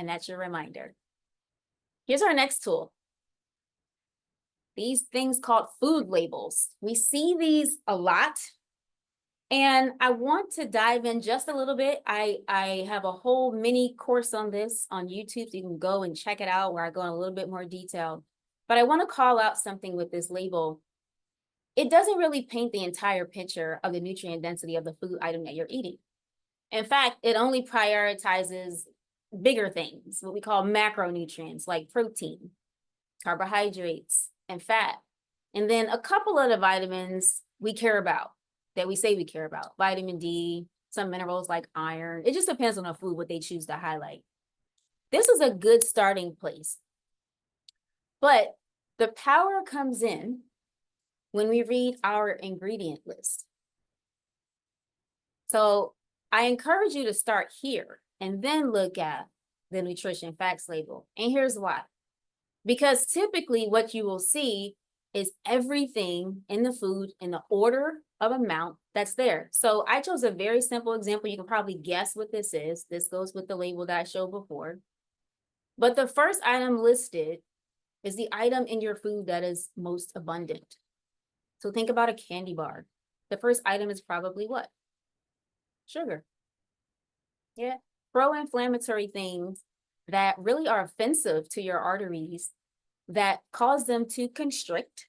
And that's your reminder. Here's our next tool. These things called food labels. We see these a lot. And I want to dive in just a little bit. I have a whole mini course on this on YouTube, so you can go and check it out where I go in a little bit more detail. But I want to call out something with this label. It doesn't really paint the entire picture of the nutrient density of the food item that you're eating. In fact, it only prioritizes bigger things, what we call macronutrients like protein, carbohydrates, and fat. And then a couple of the vitamins we care about, that we say we care about, vitamin D, some minerals like iron. It just depends on the food, what they choose to highlight. This is a good starting place. But the power comes in when we read our ingredient list. So I encourage you to start here and then look at the nutrition facts label. And here's why. Because typically what you will see is everything in the food in the order of amount that's there. So I chose a very simple example. You can probably guess what this is. This goes with the label that I showed before. But the first item listed is the item in your food that is most abundant. So think about a candy bar. The first item is probably what? Sugar. Yeah, pro-inflammatory things that really are offensive to your arteries, that cause them to constrict,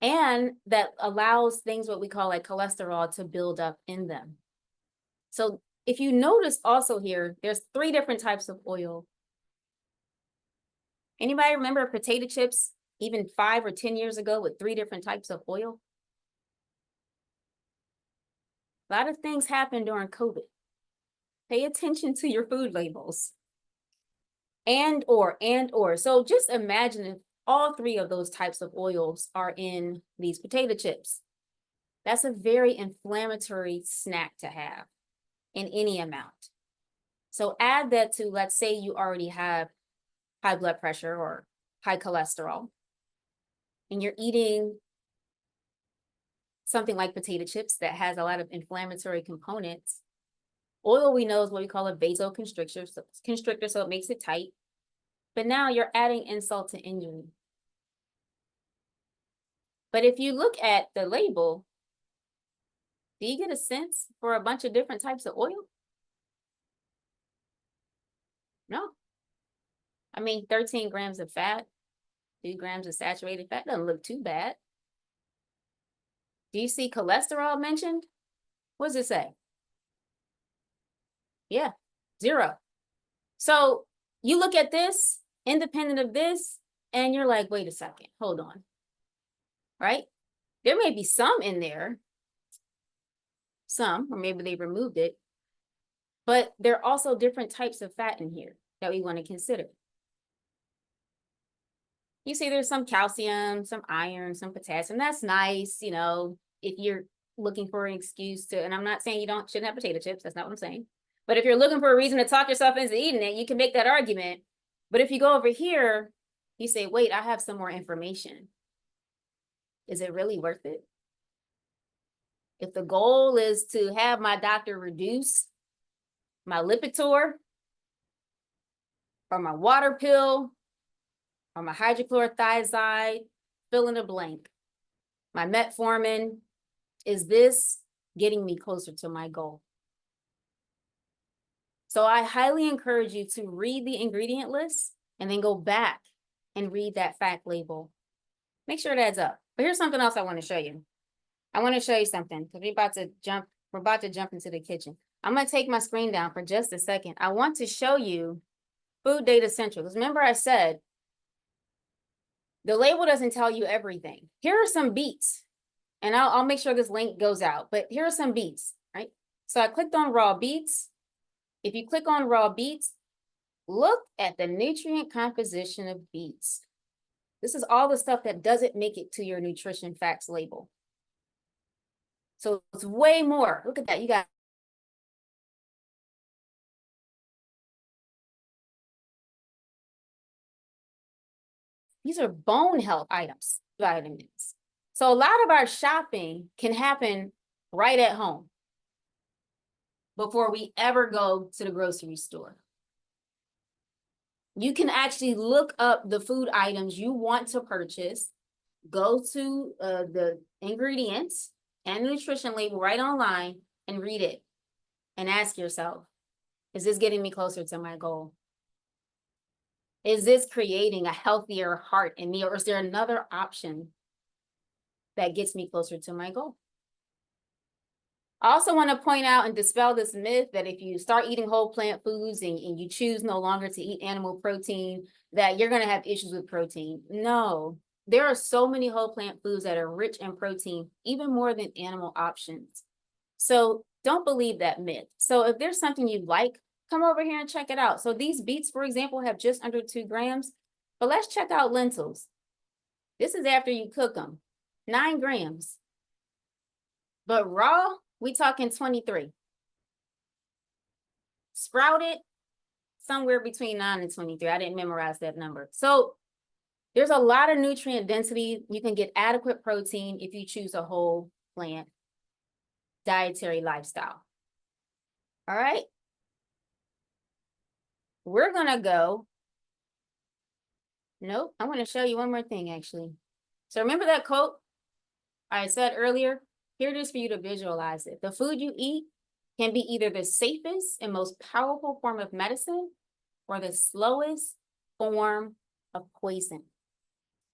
and that allows things what we call like cholesterol to build up in them. So if you notice also here, there's 3 different types of oil. Anybody remember potato chips even 5 or 10 years ago with 3 different types of oil? A lot of things happened during COVID. Pay attention to your food labels. And or. So just imagine if all 3 of those types of oils are in these potato chips. That's a very inflammatory snack to have in any amount. So add that to, let's say you already have high blood pressure or high cholesterol, and you're eating something like potato chips that has a lot of inflammatory components. Oil, we know, is what we call a vasoconstrictor, so it makes it tight. But now you're adding insult to injury. But if you look at the label, do you get a sense for a bunch of different types of oil? No. I mean, 13 grams of fat, 2 grams of saturated fat doesn't look too bad. Do you see cholesterol mentioned? What does it say? Yeah, 0. So you look at this, independent of this, and you're like, wait a second, hold on. Right? There may be some in there, or maybe they removed it, but there are also different types of fat in here that we want to consider. You see there's some calcium, some iron, some potassium. That's nice, you know, if you're looking for an excuse to, and I'm not saying you shouldn't have potato chips, that's not what I'm saying. But if you're looking for a reason to talk yourself into eating it, you can make that argument. But if you go over here, you say, wait, I have some more information. Is it really worth it? If the goal is to have my doctor reduce my Lipitor, or my water pill, or my hydrochlorothiazide, fill in the blank, my metformin, is this getting me closer to my goal? So I highly encourage you to read the ingredient list and then go back and read that fact label. Make sure it adds up. But here's something else I want to show you. I want to show you something because we're about to jump into the kitchen. I'm going to take my screen down for just a second. I want to show you Food Data Central. Because remember I said, the label doesn't tell you everything. Here are some beets. And I'll make sure this link goes out. But here are some beets, right? So I clicked on raw beets. If you click on raw beets, look at the nutrient composition of beets. This is all the stuff that doesn't make it to your nutrition facts label. So it's way more. Look at that. You got these are bone health items, vitamins. So a lot of our shopping can happen right at home before we ever go to the grocery store. You can actually look up the food items you want to purchase, go to the ingredients and the nutrition label right online and read it and ask yourself, is this getting me closer to my goal? Is this creating a healthier heart in me, or is there another option that gets me closer to my goal? I also want to point out and dispel this myth that if you start eating whole plant foods and you choose no longer to eat animal protein, that you're going to have issues with protein. No, there are so many whole plant foods that are rich in protein, even more than animal options. So don't believe that myth. So if there's something you like, come over here and check it out. So these beets, for example, have just under 2 grams, but let's check out lentils. This is after you cook them, 9 grams. But raw, we talking 23. Sprouted, somewhere between 9 and 23. I didn't memorize that number. So there's a lot of nutrient density. You can get adequate protein if you choose a whole plant dietary lifestyle. All right. We're going to go. Nope. I want to show you one more thing, actually. So remember that quote I said earlier? Here it is for you to visualize it. The food you eat can be either the safest and most powerful form of medicine or the slowest form of poison.